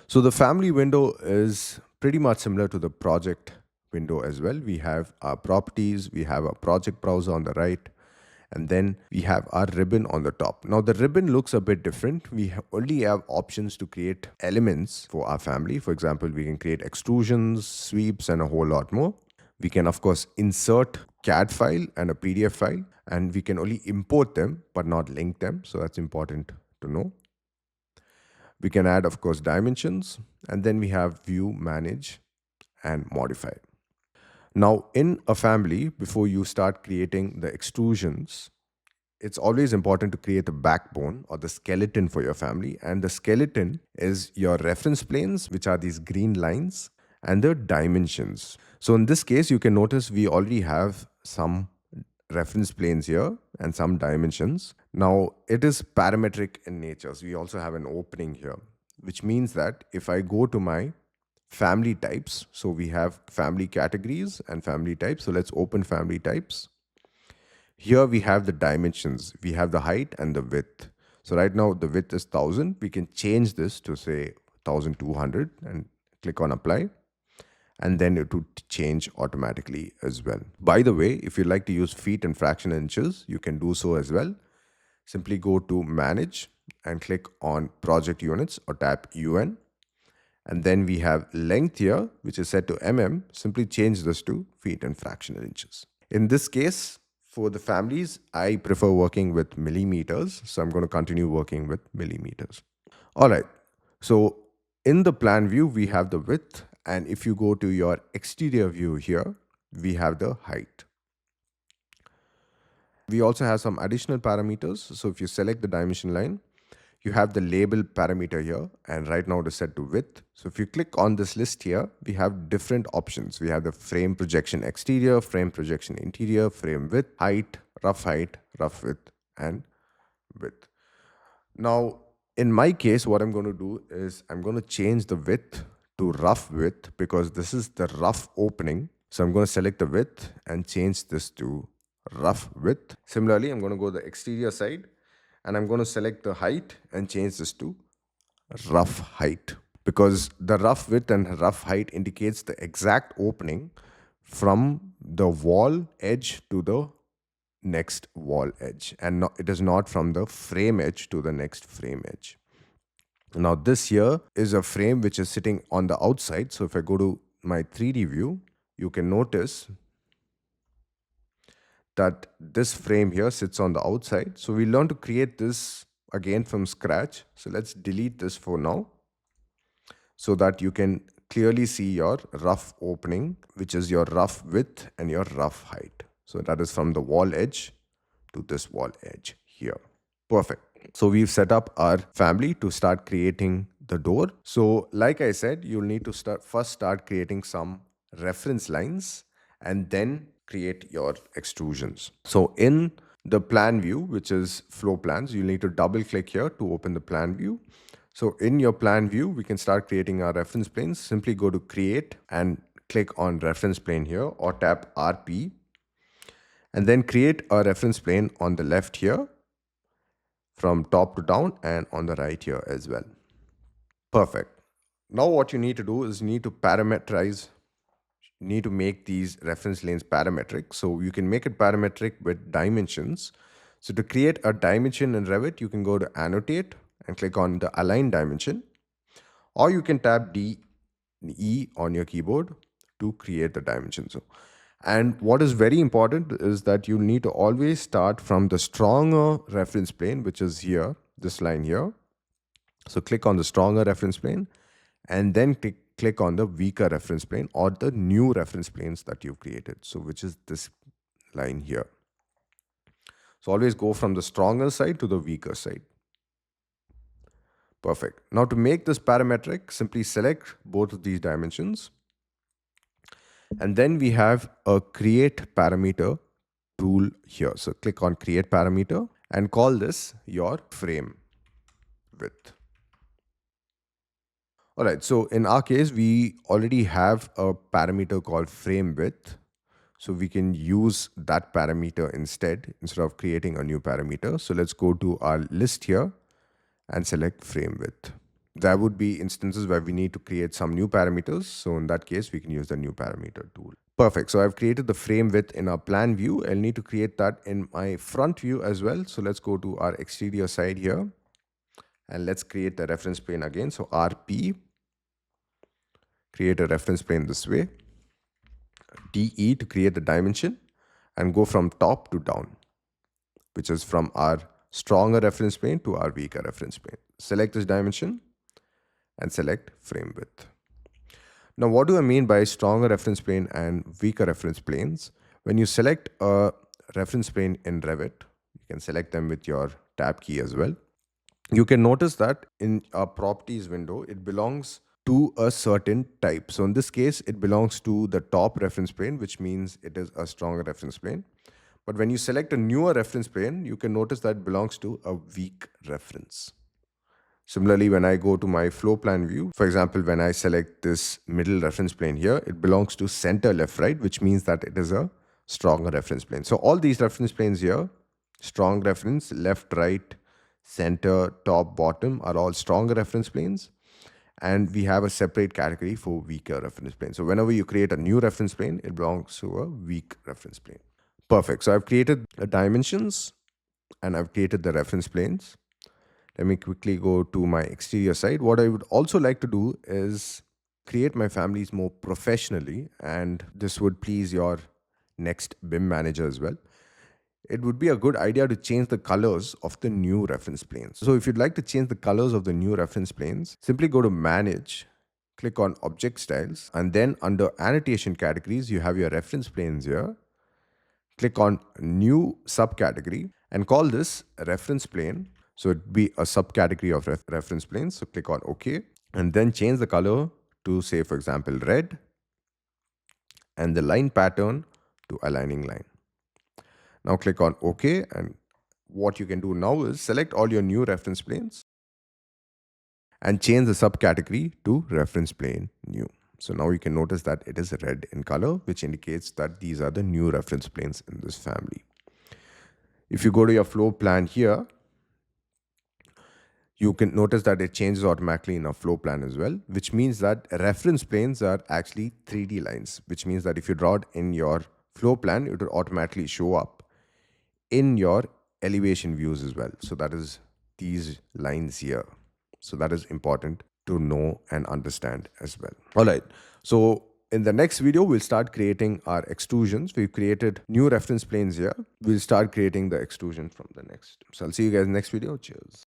So the family window is pretty much similar to the project window as well. We have our properties, we have our project browser on the right, and then we have our ribbon on the top. Now the ribbon looks a bit different. We only have options to create elements for our family. For example, we can create extrusions, sweeps, and a whole lot more. We can of course insert CAD file and a PDF file, and we can only import them but not link them. So that's important to know. We can add of course dimensions, and then we have view, manage, and modify. Now in a family, before you start creating the extrusions, it's always important to create the backbone or the skeleton for your family. And the skeleton is your reference planes, which are these green lines, and the dimensions. So in this case, you can notice we already have some reference planes here and some dimensions. Now it is parametric in nature. So we also have an opening here, which means that if I go to my family types, so we have family categories and family types. So let's open family types. Here we have the dimensions. We have the height and the width. So right now the width is 1000. We can change this to say 1200 and click on apply. And then it would change automatically as well. By the way, if you like to use feet and fraction inches, you can do so as well. Simply go to manage and click on project units or tap UN. And then we have length here, which is set to mm. Simply change this to feet and fractional inches. In this case, for the families, I prefer working with millimeters. So I'm going to continue working with millimeters. All right. So in the plan view, we have the width. And if you go to your exterior view here, we have the height. We also have some additional parameters. So if you select the dimension line, you have the label parameter here, and right now it is set to width. So if you click on this list here, we have different options. We have the frame projection exterior, frame projection interior, frame width, height, rough width, and width. Now, in my case, what I'm going to do is I'm going to change the width to rough width because this is the rough opening. So I'm going to select the width and change this to rough width. Similarly, I'm going to go to the exterior side and I'm going to select the height and change this to rough height because the rough width and rough height indicates the exact opening from the wall edge to the next wall edge, and it is not from the frame edge to the next frame edge. Now this here is a frame which is sitting on the outside. So if I go to my 3D view, you can notice that this frame here sits on the outside. So we learn to create this again from scratch. So let's delete this for now so that you can clearly see your rough opening, which is your rough width and your rough height. So that is from the wall edge to this wall edge here. Perfect. So we've set up our family to start creating the door. So like I said, you'll need to first start creating some reference lines and then create your extrusions. So in the plan view, which is floor plans, you need to double click here to open the plan view. So in your plan view, we can start creating our reference planes. Simply go to create and click on reference plane here or tap RP and then create a reference plane on the left here from top to down and on the right here as well. Perfect. Now what you need to do is you need to parameterize, you need to make these reference lanes parametric. So you can make it parametric with dimensions. So to create a dimension in Revit, you can go to annotate and click on the align dimension, or you can tap E on your keyboard to create the dimension. And what is very important is that you need to always start from the stronger reference plane, which is here, this line here. So click on the stronger reference plane and then click on the weaker reference plane or the new reference planes that you've created. So which is this line here. So always go from the stronger side to the weaker side. Perfect. Now to make this parametric, simply select both of these dimensions. And then we have a create parameter tool here. So click on create parameter and call this your frame width. All right. So in our case, we already have a parameter called frame width. So we can use that parameter instead of creating a new parameter. So let's go to our list here and select frame width. there would be instances where we need to create some new parameters. So in that case, we can use the new parameter tool. Perfect. So I've created the frame width in our plan view. I'll need to create that in my front view as well. So let's go to our exterior side here and let's create the reference plane again. So RP, create a reference plane this way, DE to create the dimension, and go from top to down, which is from our stronger reference plane to our weaker reference plane. Select this dimension and select frame width. Now, what do I mean by stronger reference plane and weaker reference planes? When you select a reference plane in Revit, you can select them with your tab key as well. You can notice that in our properties window, it belongs to a certain type. So in this case, it belongs to the top reference plane, which means it is a stronger reference plane. But when you select a newer reference plane, you can notice that it belongs to a weak reference. Similarly, when I go to my floor plan view, for example, when I select this middle reference plane here, it belongs to center left right, which means that it is a stronger reference plane. So all these reference planes here, strong reference, left, right, center, top, bottom, are all stronger reference planes. And we have a separate category for weaker reference plane. So whenever you create a new reference plane, it belongs to a weak reference plane. Perfect. So I've created the dimensions and I've created the reference planes. Let me quickly go to my exterior side. What I would also like to do is create my families more professionally, and this would please your next BIM manager as well. It would be a good idea to change the colors of the new reference planes. So if you'd like to change the colors of the new reference planes, simply go to Manage, click on Object Styles, and then under Annotation Categories, you have your reference planes here. Click on New Subcategory and call this Reference Plane. So it'd be a subcategory of reference planes. So click on OK and then change the color to, say, for example, red, and the line pattern to aligning line. Now click on OK, and what you can do now is select all your new reference planes and change the subcategory to reference plane new. So now you can notice that it is red in color, which indicates that these are the new reference planes in this family. If you go to your floor plan here, you can notice that it changes automatically in our floor plan as well, which means that reference planes are actually 3D lines, which means that if you draw it in your floor plan, it will automatically show up in your elevation views as well. So that is these lines here. So that is important to know and understand as well. All right. So in the next video, we'll start creating our extrusions. We've created new reference planes here. We'll start creating the extrusion from the next. So I'll see you guys in the next video. Cheers.